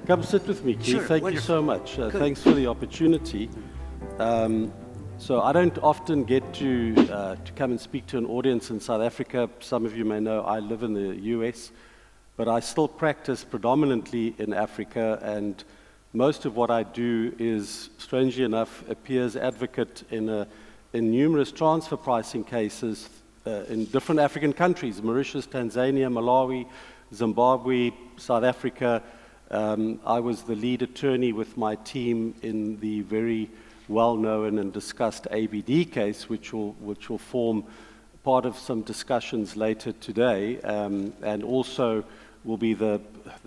Come sit with me, Keith. Sure, Thank you so much. Thanks for the opportunity. So I don't often get to come and speak to an audience in South Africa. Some of you may know I live in the US, but I still practice predominantly in Africa, and most of what I do is, strangely enough, a peers advocate in numerous transfer pricing cases in different African countries: Mauritius, Tanzania, Malawi, Zimbabwe, South Africa. I was the lead attorney with my team in the very well-known and discussed ABD case, which will form part of some discussions later today, and also will be the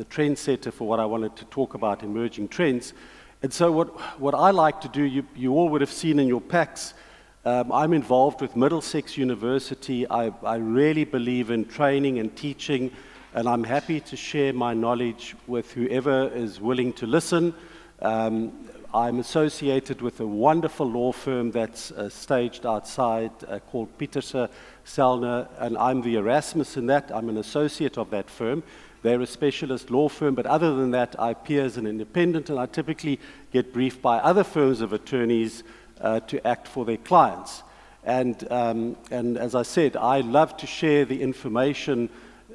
trendsetter for what I wanted to talk about, emerging trends. And so what I like to do, you all would have seen in your packs, I'm involved with Middlesex University. I really believe in training and teaching, and I'm happy to share my knowledge with whoever is willing to listen. I'm associated with a wonderful law firm that's staged outside called Pieterse Sellner, and I'm the Erasmus in that. I'm an associate of that firm. They're a specialist law firm, but other than that, I appear as an independent, and I typically get briefed by other firms of attorneys to act for their clients. And as I said, I love to share the information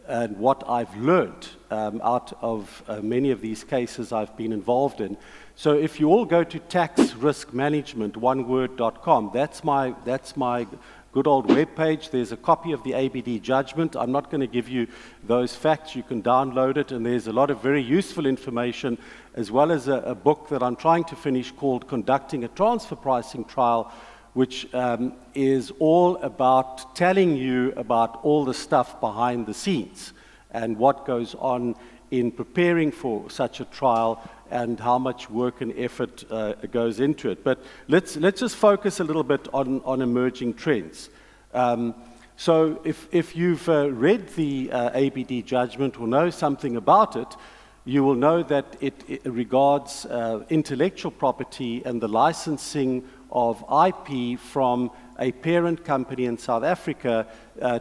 and what I've learned out of many of these cases I've been involved in. So if you all go to taxriskmanagement.com, that's my good old web page. There's a copy of the ABD judgment. I'm not going to give you those facts. You can download it, and there's a lot of very useful information, as well as a book that I'm trying to finish called Conducting a Transfer Pricing Trial, which is all about telling you about all the stuff behind the scenes and what goes on in preparing for such a trial and how much work and effort goes into it. But let's just focus a little bit on emerging trends. So if you've read the ABD judgment or know something about it, you will know that it regards intellectual property and the licensing of IP from a parent company in South Africa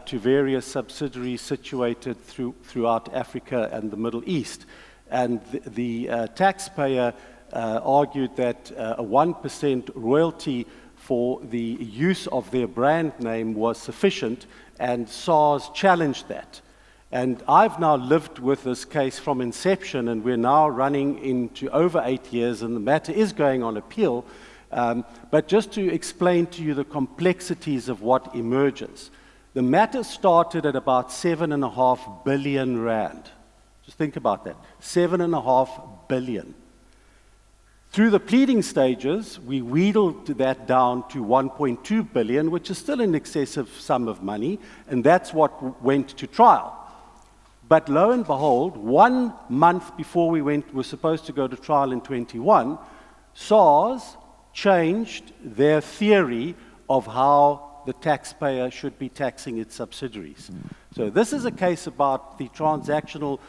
to various subsidiaries situated throughout Africa and the Middle East. And the taxpayer argued that a 1% royalty for the use of their brand name was sufficient, and SARS challenged that. And I've now lived with this case from inception, and we're now running into over 8 years, and the matter is going on appeal. But just to explain to you the complexities of what emerges, the matter started at about 7.5 billion rand. Just think about that, 7.5 billion. Through the pleading stages, we wheedled that down to 1.2 billion, which is still an excessive sum of money, and that's what went to trial. But lo and behold, 1 month before we were supposed to go to trial in 21, SARS changed their theory of how the taxpayer should be taxing its subsidiaries. So this is a case about the transactional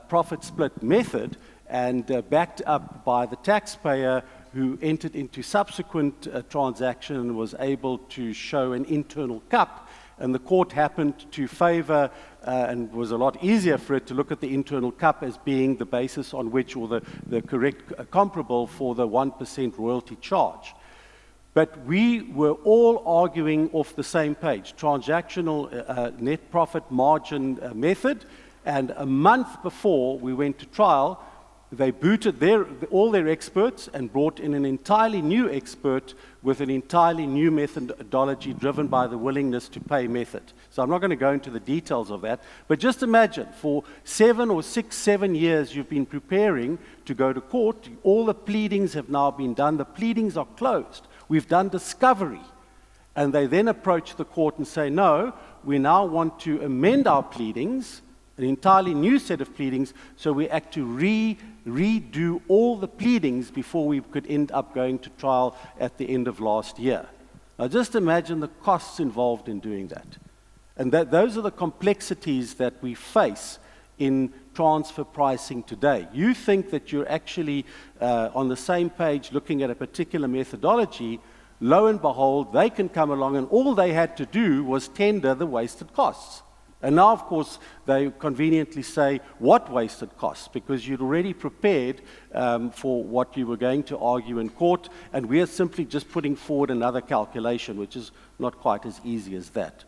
profit split method, and backed up by the taxpayer, who entered into subsequent transaction and was able to show an internal cup. And the court happened to favor, and was a lot easier for it to look at the internal cup as being the basis on which, or the correct comparable for the 1% royalty charge. But we were all arguing off the same page, transactional net profit margin method, and a month before we went to trial, they booted all their experts and brought in an entirely new expert with an entirely new methodology driven by the willingness to pay method. So I'm not going to go into the details of that, but just imagine for 7 years you've been preparing to go to court. All the pleadings have now been done. The pleadings are closed. We've done discovery. And they then approach the court and say, no, we now want to amend our pleadings, an entirely new set of pleadings, so we act to redo all the pleadings before we could end up going to trial at the end of last year. Now just imagine the costs involved in doing that. And those are the complexities that we face in transfer pricing today. You think that you're actually on the same page looking at a particular methodology. Lo and behold, they can come along, and all they had to do was tender the wasted costs. And now, of course, they conveniently say what wasted costs, because you'd already prepared for what you were going to argue in court, and we are simply just putting forward another calculation, which is not quite as easy as that.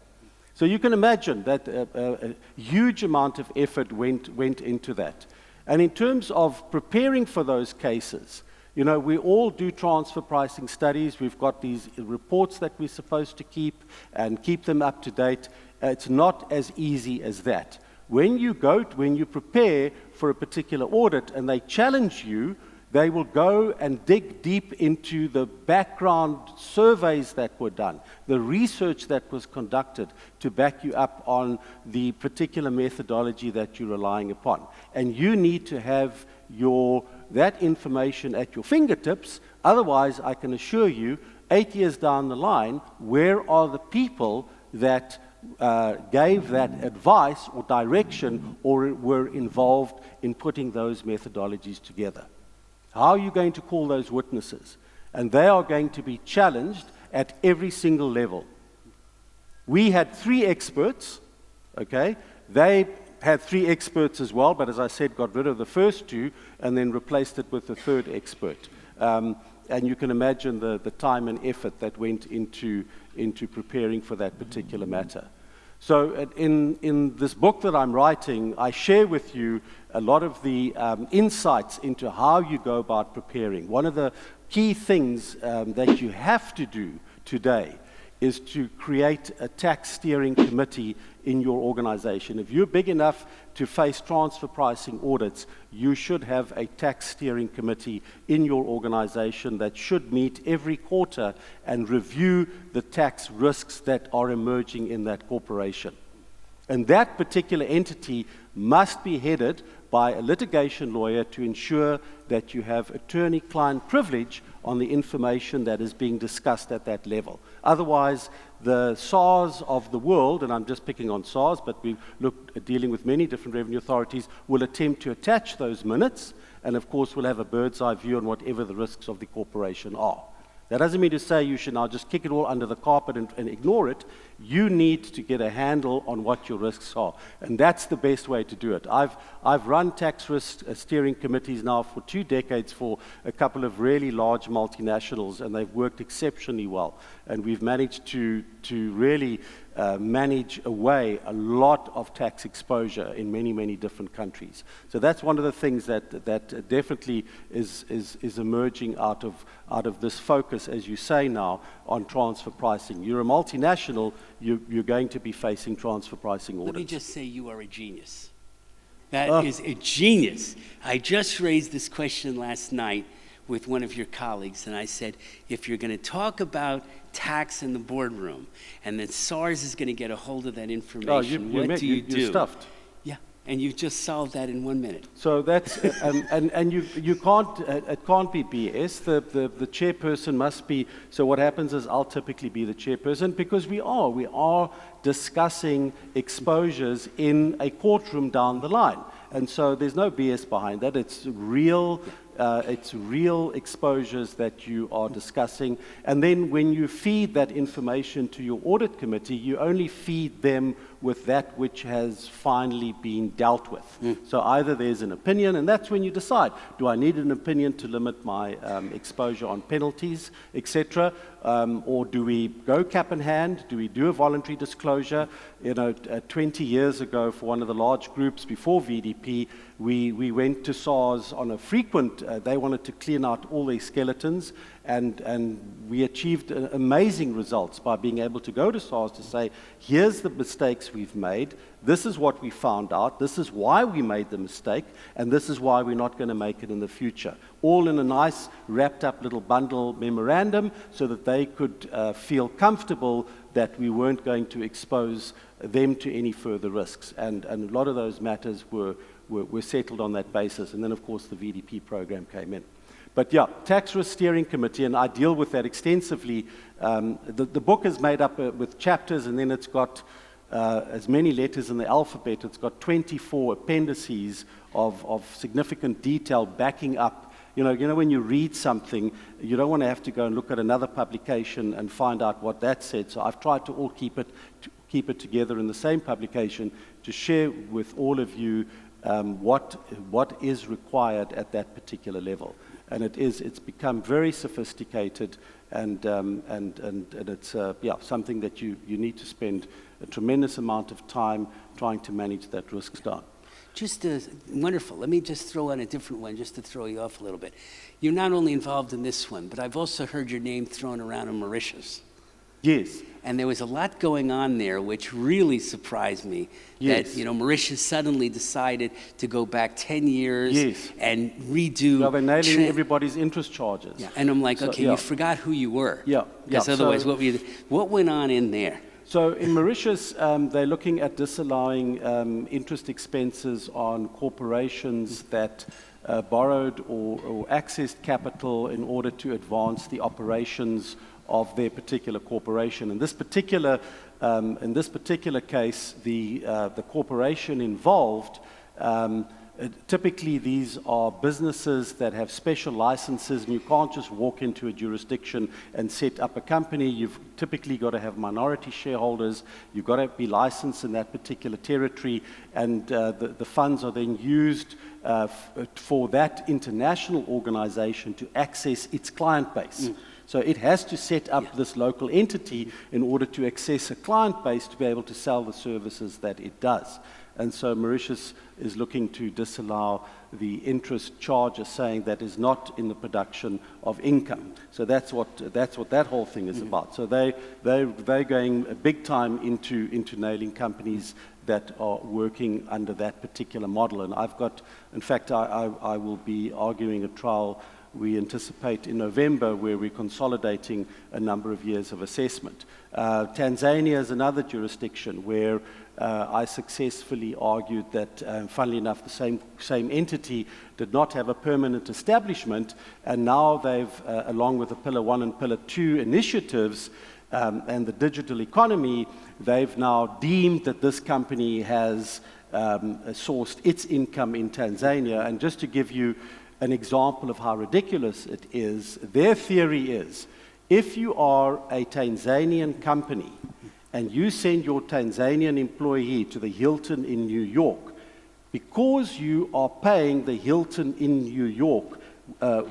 So you can imagine that a huge amount of effort went into that. And in terms of preparing for those cases, you know, we all do transfer pricing studies. We've got these reports that we're supposed to keep and keep them up to date. It's not as easy as that. When you prepare for a particular audit and they challenge you, they will go and dig deep into the background surveys that were done, the research that was conducted to back you up on the particular methodology that you're relying upon. And you need to have that information at your fingertips. Otherwise, I can assure you, 8 years down the line, where are the people that gave that advice or direction or were involved in putting those methodologies together? How are you going to call those witnesses? And they are going to be challenged at every single level. We had 3 experts, okay? They had 3 experts as well, but as I said, got rid of the first 2 and then replaced it with the 3rd expert. And you can imagine the time and effort that went into preparing for that particular matter. So in this book that I'm writing, I share with you a lot of the insights into how you go about preparing. One of the key things that you have to do today is to create a tax steering committee in your organization. If you're big enough to face transfer pricing audits, you should have a tax steering committee in your organization that should meet every quarter and review the tax risks that are emerging in that corporation. And that particular entity must be headed by a litigation lawyer to ensure that you have attorney-client privilege on the information that is being discussed at that level. Otherwise, the SARS of the world, and I'm just picking on SARS, but we look at dealing with many different revenue authorities, will attempt to attach those minutes, and of course will have a bird's eye view on whatever the risks of the corporation are. That doesn't mean to say you should now just kick it all under the carpet and ignore it. You need to get a handle on what your risks are, and that's the best way to do it. I've run tax risk steering committees now for 2 decades for a couple of really large multinationals, and they've worked exceptionally well. And we've managed to really manage away a lot of tax exposure in many, many different countries. So that's one of the things that definitely is emerging out of this focus, as you say now, on transfer pricing. You're a multinational, you're going to be facing transfer pricing audits. Let me just say you are a genius. That is a genius. I just raised this question last night with one of your colleagues, and I said, if you're going to talk about tax in the boardroom, and then SARS is going to get a hold of that information, what do you do? You're stuffed. Yeah, and you've just solved that in 1 minute. So that's and you can't it can't be BS. The chairperson must be. So what happens is I'll typically be the chairperson because we are discussing exposures in a courtroom down the line, and so there's no BS behind that. It's real exposures that you are discussing. And then when you feed that information to your audit committee, you only feed them with that which has finally been dealt with. So either there's an opinion, and that's when you decide, do I need an opinion to limit my exposure on penalties, etc., or do we go cap in hand? Do we do a voluntary disclosure? 20 years ago, for one of the large groups before VDP, we went to SARS on a frequent, they wanted to clean out all their skeletons, and we achieved amazing results by being able to go to SARS to say, here's the mistakes we've made, this is what we found out, this is why we made the mistake, and this is why we're not going to make it in the future. All in a nice wrapped up little bundle memorandum so that they could feel comfortable that we weren't going to expose them to any further risks. And a lot of those matters were settled on that basis. And then, of course, the VDP program came in. But yeah, Tax Risk Steering Committee, and I deal with that extensively. The book is made up with chapters, and then it's got as many letters in the alphabet. It's got 24 appendices of significant detail backing up when you read something, you don't want to have to go and look at another publication and find out what that said. So I've tried to all keep it together in the same publication to share with all of you what is required at that particular level. And it's become very sophisticated, and it's something that you need to spend a tremendous amount of time trying to manage that risks down. Just wonderful. Let me just throw on a different one just to throw you off a little bit. You're not only involved in this one, but I've also heard your name thrown around in Mauritius. Yes. And there was a lot going on there which really surprised me. Yes. That, Mauritius suddenly decided to go back 10 years Yes. and redo. Well, they're nailing everybody's interest charges. Yeah. And I'm like, So, okay, yeah. you forgot who you were. Yeah. Because Yeah. otherwise, So- what went on in there? So in Mauritius, they're looking at disallowing interest expenses on corporations that borrowed or accessed capital in order to advance the operations of their particular corporation. In this particular case, the corporation involved, typically these are businesses that have special licenses, and you can't just walk into a jurisdiction and set up a company. You've typically got to have minority shareholders. You've got to be licensed in that particular territory, and the funds are then used for that international organization to access its client base. So it has to set up this local entity in order to access a client base to be able to sell the services that it does. And so Mauritius is looking to disallow the interest charges, saying that is not in the production of income. So that's what that whole thing is about. So they're going big time into nailing companies that are working under that particular model. And in fact, I will be arguing a trial we anticipate in November, where we're consolidating a number of years of assessment. Tanzania is another jurisdiction where I successfully argued that, funnily enough, the same entity did not have a permanent establishment, and now they've, along with the Pillar 1 and Pillar 2 initiatives and the digital economy, they've now deemed that this company has sourced its income in Tanzania. And just to give you an example of how ridiculous it is, their theory is, if you are a Tanzanian company and you send your Tanzanian employee to the Hilton in New York, because you are paying the Hilton in New York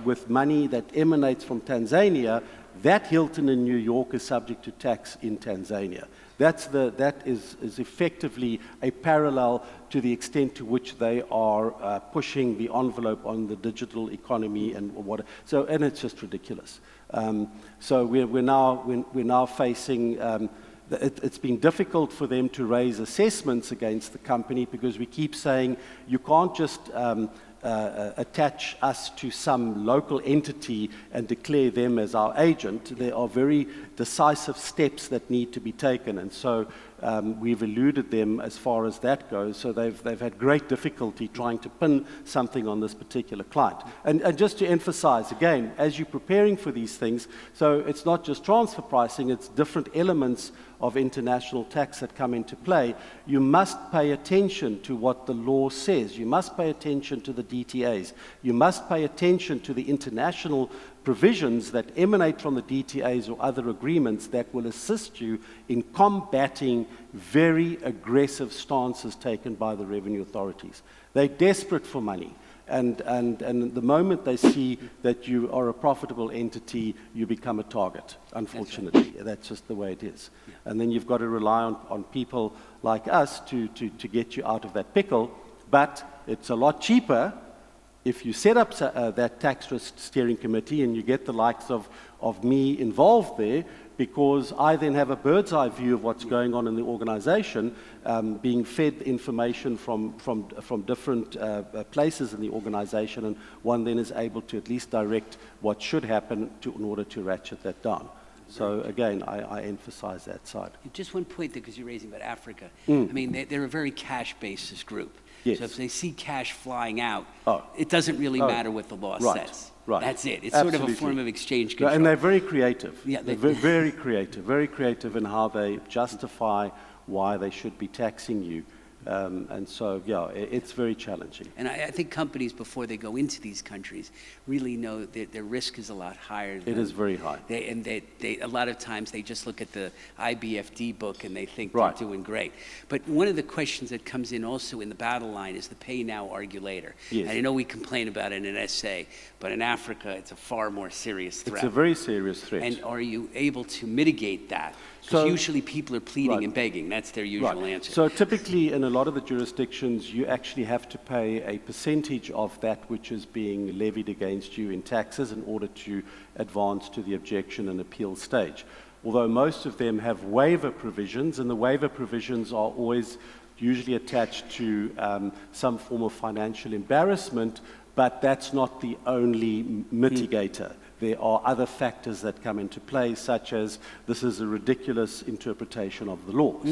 with money that emanates from Tanzania, that Hilton in New York is subject to tax in Tanzania. That is effectively a parallel to the extent to which they are pushing the envelope on the digital economy and what. So, and it's just ridiculous. So we're now facing. It's been difficult for them to raise assessments against the company because we keep saying you can't just attach us to some local entity and declare them as our agent. There are very decisive steps that need to be taken, and so we've eluded them as far as that goes. So they've had great difficulty trying to pin something on this particular client. And just to emphasize again, as you're preparing for these things, so it's not just transfer pricing, it's different elements of international tax that come into play. You must pay attention to what the law says. You must pay attention to the DTAs. You must pay attention to the international provisions that emanate from the DTAs or other agreements that will assist you in combating very aggressive stances taken by the revenue authorities. They're desperate for money. And the moment they see that you are a profitable entity, you become a target, unfortunately. That's right. That's just the way it is. Yeah. And then you've got to rely on people like us to get you out of that pickle. But it's a lot cheaper if you set up that tax risk steering committee and you get the likes of me involved there, because I then have a bird's eye view of what's going on in the organization, being fed information from different places in the organization, and one then is able to at least direct what should happen in order to ratchet that down. So again, I emphasize that side. Just one point there, because you're raising about Africa. I Mm. mean, they're a very cash-basis group. Yes. So if they see cash flying out, Oh. it doesn't really matter what the law Right. says. Right. That's it. It's Absolutely. sort of a form of exchange Yeah, control. and they're very creative. Yeah, they're very creative in how they justify why they should be taxing you. And so, yeah, it's very challenging. And I think companies, before they go into these countries, really know that their risk is a lot higher. It is very high. A lot of times they just look at the IBFD book and they think Right. they're doing great. But one of the questions that comes in also in the battle line is the pay now, argue later. Yes. And I know we complain about it in an essay, but in Africa it's a far more serious threat. It's a very serious threat. And are you able to mitigate that? Because So- usually people are pleading Right. and begging. That's their usual answer. So typically in a lot of the jurisdictions, you actually have to pay a percentage of that which is being levied against you in taxes in order to advance to the objection and appeal stage. Although most of them have waiver provisions, and the waiver provisions are always usually attached to some form of financial embarrassment, but that's not the only mitigator. There are other factors that come into play, such as this is a ridiculous interpretation of the laws.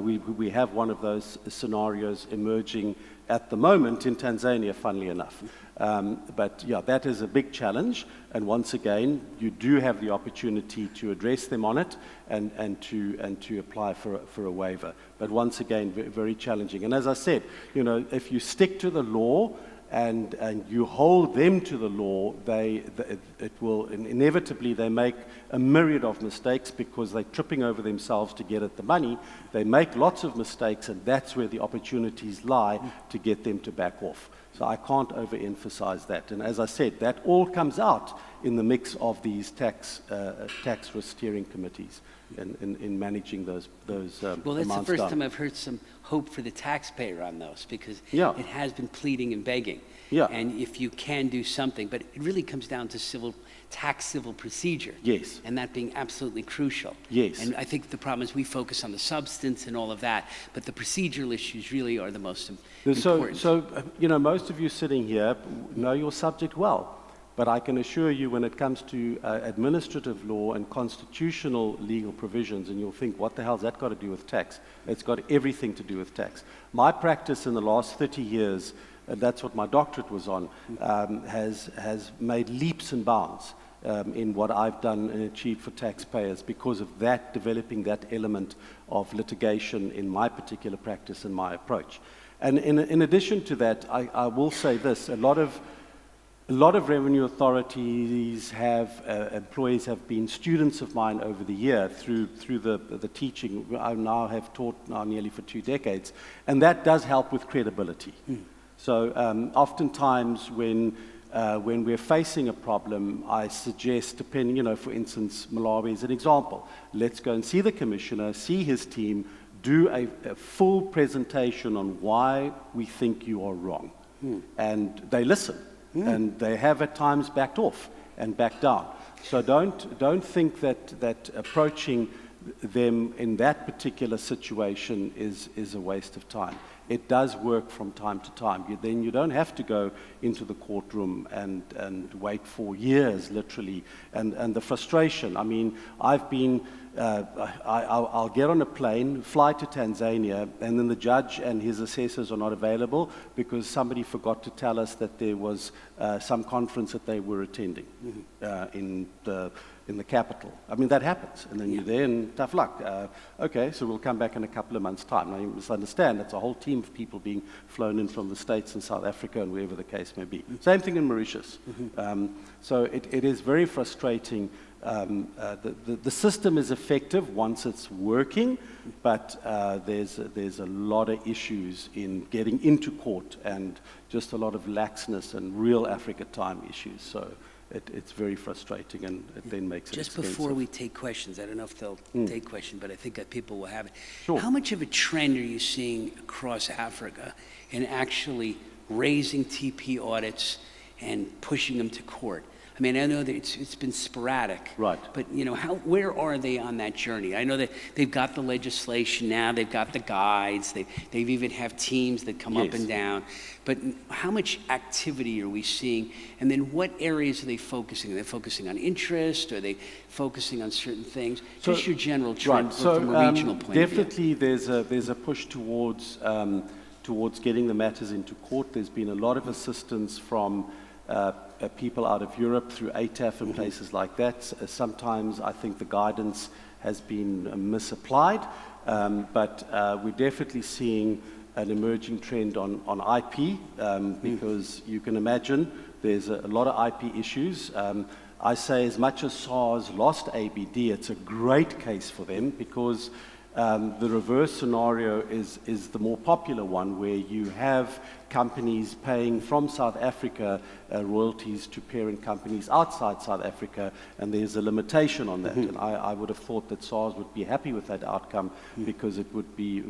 We have one of those scenarios emerging at the moment in Tanzania, funnily enough. But yeah, that is a big challenge. And once again, you do have the opportunity to address them on it and to apply for a waiver. But once again, very challenging. And as I said, you know, if you stick to the law, and you hold them to the law, it will inevitably, they make a myriad of mistakes because they're tripping over themselves to get at the money. They make lots of mistakes, and that's where the opportunities lie to get them to back off. So I can't overemphasize that. And as I said, that all comes out in the mix of these tax risk steering committees in managing those Well, that's the amounts first down. time I've heard some hope for the taxpayer on those, because Yeah. it has been pleading and begging. Yeah. And if you can do something, but it really comes down to civil procedure. Yes. And that being absolutely crucial. Yes. And I think the problem is we focus on the substance and all of that, but the procedural issues really are the most important. So, you know, most of you sitting here know your subject well, but I can assure you when it comes to administrative law and constitutional legal provisions, and you'll think, what the hell's that got to do with tax? It's got everything to do with tax. My practice in the last 30 years, and that's what my doctorate was on, has made leaps and bounds in what I've done and achieved for taxpayers because of that, developing that element of litigation in my particular practice and my approach. And in addition to that, I will say this, a lot of revenue authorities have, employees have been students of mine over the year through the teaching. I now have taught nearly for 2 decades, and that does help with credibility. So oftentimes when we're facing a problem, I suggest, depending, you know, for instance, Malawi is an example. Let's go and see the commissioner, see his team, do a full presentation on why we think you are wrong. And they listen. And they have at times backed off and backed down. So don't think that approaching them in that particular situation is a waste of time. It does work from time to time. Then you don't have to go into the courtroom and wait for years, literally. And the frustration. I mean, I've been. I'll get on a plane, fly to Tanzania, and then the judge and his assessors are not available because somebody forgot to tell us that there was some conference that they were attending in the capital. I mean, that happens, and then you're there, and tough luck. Okay, so we'll come back in a couple of months' time. Now, you must understand, it's a whole team of people being flown in from the States and South Africa and wherever the case may be. Same thing in Mauritius. So it is very frustrating. The system is effective once it's working, but there's a lot of issues in getting into court and just a lot of laxness and real Africa time issues. So it's very frustrating, and it then makes it Just expensive. before we take questions, I don't know if they'll take questions, but I think that people will have it. Sure. How much of a trend are you seeing across Africa in actually raising TP audits and pushing them to court? I mean, I know that it's been sporadic. Right. But, you know, where are they on that journey? I know that they've got the legislation now, they've got the guides, they've even have teams that come up Yes. and down. But how much activity are we seeing? And then what areas are they focusing? Are they focusing on interest? Are they focusing on certain things? Just your general trend Right. So from a regional point of view. definitely there's a push towards getting the matters into court. There's been a lot of assistance from people out of Europe through ATAF and places like that. Sometimes I think the guidance has been misapplied, but we're definitely seeing an emerging trend on IP, because you can imagine there's a lot of IP issues. I say as much as SARS lost ABD, it's a great case for them because the reverse scenario is the more popular one, where you have companies paying from South Africa royalties to parent companies outside South Africa, and there's a limitation on that. And I would have thought that SARS would be happy with that outcome because it would be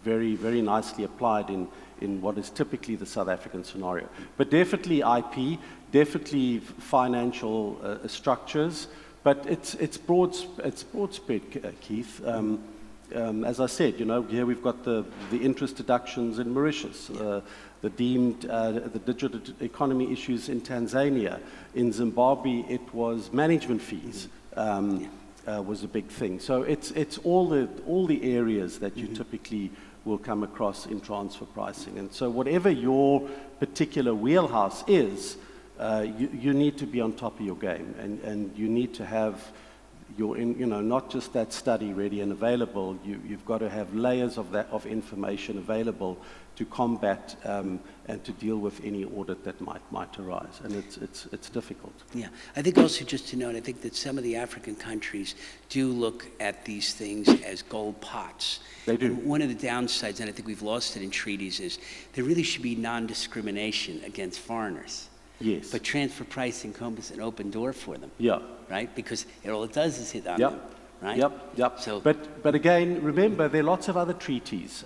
very, very nicely applied in what is typically the South African scenario. But definitely IP, definitely financial structures. But it's broad spread, Keith. As I said, here we've got the interest deductions in Mauritius, the digital economy issues in Tanzania. In Zimbabwe, it was management fees was a big thing. So it's all the areas that you typically will come across in transfer pricing. And so whatever your particular wheelhouse is, you need to be on top of your game, and you need to have not just that study ready and available. You've got to have layers of information available to combat and to deal with any audit that might arise, and it's difficult. Yeah, I think also just to note, I think that some of the African countries do look at these things as gold pots. They do. And one of the downsides, and I think we've lost it in treaties, is there really should be non-discrimination against foreigners. Yes. But transfer pricing comes an open door for them. Yeah. Right? Because all it does is hit on them. Right? Yep. So, but again, remember, there are lots of other treaties.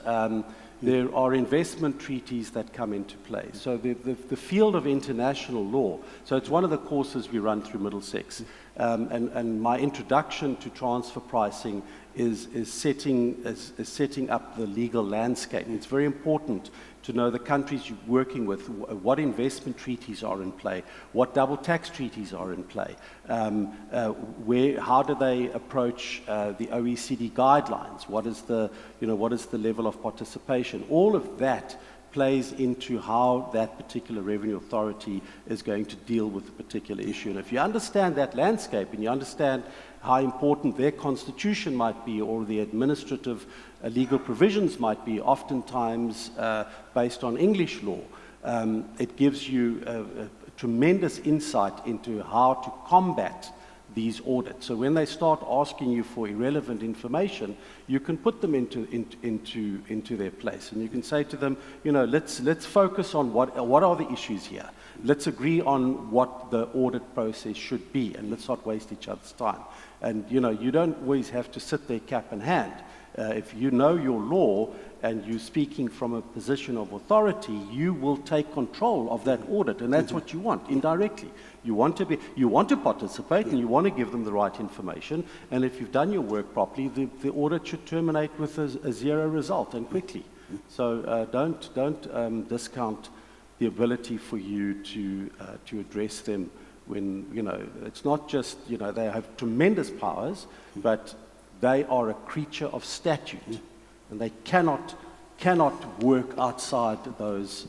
There are investment treaties that come into play. So the field of international law, so it's one of the courses we run through Middlesex. And my introduction to transfer pricing is setting up the legal landscape. It's very important to know the countries you're working with, what investment treaties are in play, what double tax treaties are in play, how do they approach the OECD guidelines, what is the level of participation. All of that plays into how that particular revenue authority is going to deal with a particular issue. And if you understand that landscape and you understand how important their constitution might be or the administrative legal provisions might be, oftentimes based on English law, it gives you a tremendous insight into how to combat these audits. So when they start asking you for irrelevant information, you can put them into their place, and you can say to them, let's focus on what are the issues here. Let's agree on what the audit process should be, and let's not waste each other's time. And you don't always have to sit there cap in hand. If you know your law and you're speaking from a position of authority, you will take control of that audit, and that's what you want indirectly. You want to participate, and you want to give them the right information. And if you've done your work properly, the audit should terminate with a zero result, and quickly. So don't discount the ability for you to address them when it's not just they have tremendous powers, but they are a creature of statute, and they cannot work outside those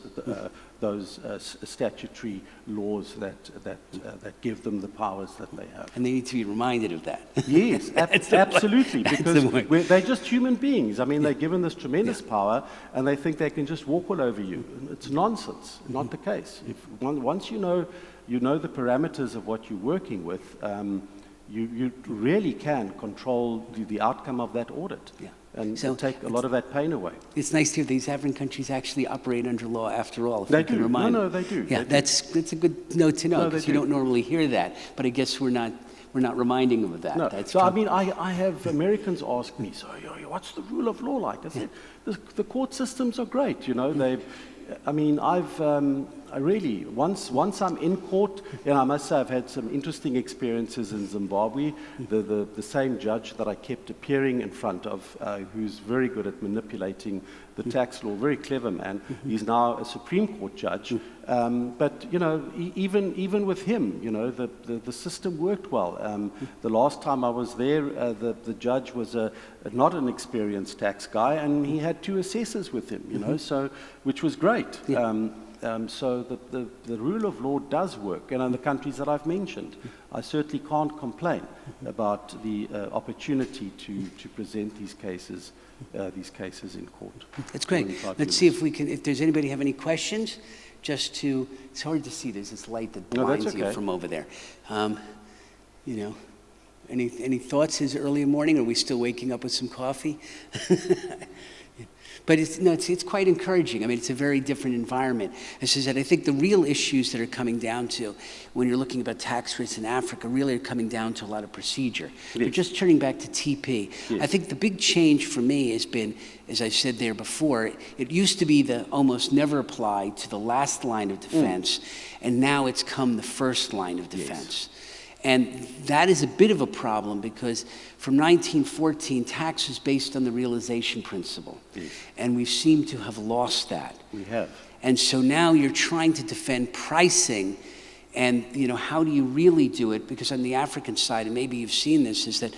statutory laws that give them the powers that they have. And they need to be reminded of that. Yes, absolutely, because they're just human beings. I mean, they're given this tremendous power, and they think they can just walk all over you. It's nonsense. Not the case. Once you know the parameters of what you're working with, you really can control the outcome of that audit. Yeah. And take a lot of that pain away. It's nice to hear these African countries actually operate under law after all. They do. No, they do. Yeah, that's a good note to know, because you don't normally hear that. But I guess we're not reminding them of that. No. So I mean, I have Americans ask me, so what's the rule of law like? I said, the court systems are great. I really, once I'm in court, I must say I've had some interesting experiences in Zimbabwe. The same judge that I kept appearing in front of, who's very good at manipulating the tax law, very clever man. He's now a Supreme Court judge. But even with him, the system worked well. The last time I was there, the judge was not an experienced tax guy, and he had two assessors with him. So which was great. So the rule of law does work, and in the countries that I've mentioned, I certainly can't complain about the opportunity to present these cases in court. That's great. Let's see if there's anybody have any questions. It's hard to see. There's this light that blinds you from over there. Any thoughts? Is it early in the morning? Are we still waking up with some coffee? But it's quite encouraging. I mean, it's a very different environment. As I said, I think the real issues that are coming down to, when you're looking about tax rates in Africa, really are coming down to a lot of procedure. But just turning back to TP, I think the big change for me has been, as I said there before, it used to be the almost never applied to the last line of defense, and now it's come the first line of defense. And that is a bit of a problem because from 1914, tax was based on the realization principle. And we seem to have lost that. We have. And so now you're trying to defend pricing, and how do you really do it? Because on the African side, and maybe you've seen this, is that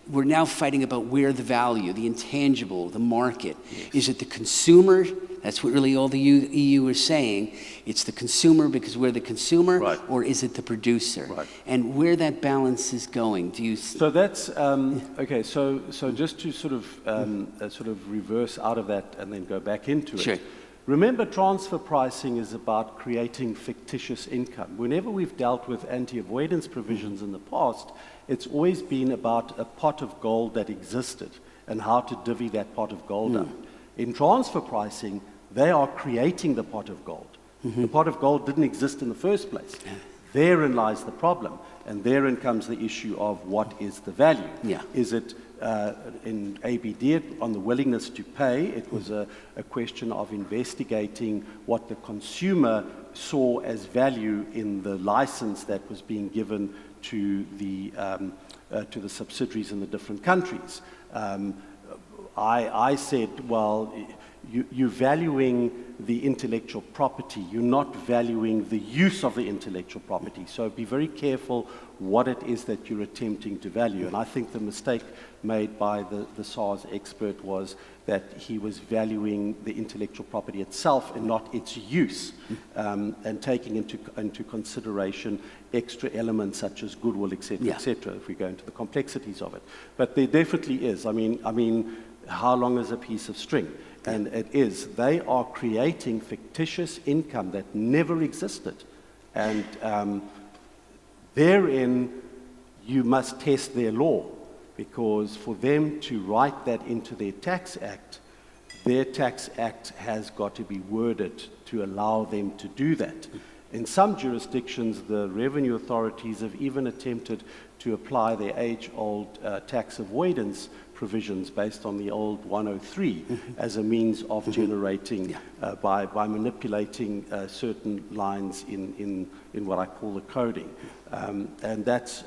we're now fighting about where the value, the intangible, the market. Is it the consumer? That's what really all the EU is saying. It's the consumer because we're the consumer, or is it the producer? And where that balance is going, do you? So that's okay. So just to sort of reverse out of that and then go back into it. Remember, transfer pricing is about creating fictitious income. Whenever we've dealt with anti-avoidance provisions in the past, it's always been about a pot of gold that existed and how to divvy that pot of gold up. In transfer pricing, they are creating the pot of gold. The pot of gold didn't exist in the first place. Therein lies the problem, and therein comes the issue of what is the value. Is it in ABD on the willingness to pay? It was a question of investigating what the consumer saw as value in the license that was being given to the subsidiaries in the different countries. I said, well, you're valuing the intellectual property. You're not valuing the use of the intellectual property. So be very careful what it is that you're attempting to value. And I think the mistake made by the SARS expert was that he was valuing the intellectual property itself and not its use, and taking into consideration extra elements such as goodwill, et cetera, if we go into the complexities of it. But there definitely is. I mean, how long is a piece of string? And it is. They are creating fictitious income that never existed. And therein, you must test their law, because for them to write that into their tax act has got to be worded to allow them to do that. In some jurisdictions, the revenue authorities have even attempted to apply their age-old tax avoidance provisions based on the old 103 as a means of generating, by manipulating certain lines in what I call the coding. And that's,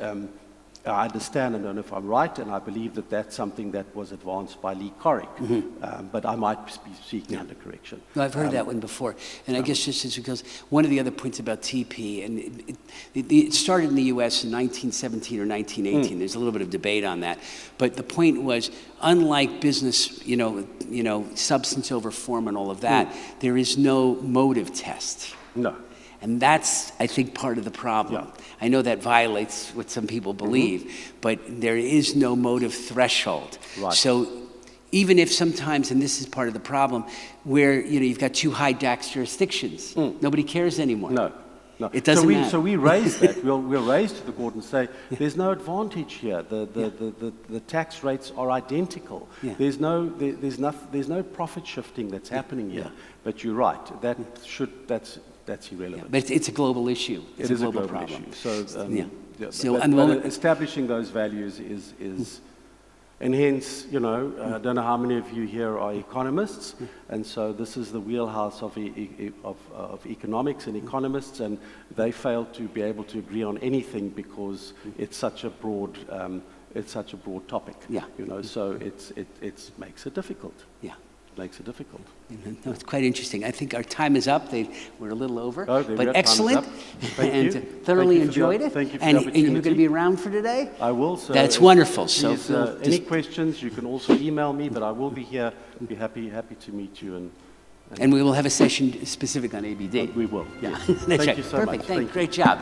I understand, I don't know if I'm right, and I believe that that's something that was advanced by Lee Corrick, but I might be seeking under correction. No, I've heard that one before, and I guess just as because one of the other points about TP, and it started in the U.S. in 1917 or 1918. There's a little bit of debate on that, but the point was, unlike business, substance over form and all of that, there is no motive test. No. And that's, I think, part of the problem. I know that violates what some people believe, but there is no motive threshold. So even if sometimes, and this is part of the problem, where you've got two high tax jurisdictions, nobody cares anymore. No. It doesn't matter. So we raise that. We'll raise to the court and say, there's no advantage here. The tax rates are identical. There's no profit shifting that's happening here. But you're right. That's irrelevant. But it's a global issue. It is a global problem. Issue. So, but establishing those values is and hence, I don't know how many of you here are economists, and so this is the wheelhouse of economics and economists, and they fail to be able to agree on anything because it's such a broad topic. So it makes it difficult. Makes it difficult. No, it's quite interesting. I think our time is up. We're a little over, but excellent. And thoroughly enjoyed it. Thank you for the and opportunity. you're going to be around for today? I will. So that's wonderful. So any questions, you can also email me, but I will be here. Be happy to meet you And we will have a session specific on ABD. We will. Yeah. Yes. That's Thank right. you so Perfect. much. Thank you. Thank you. Great job.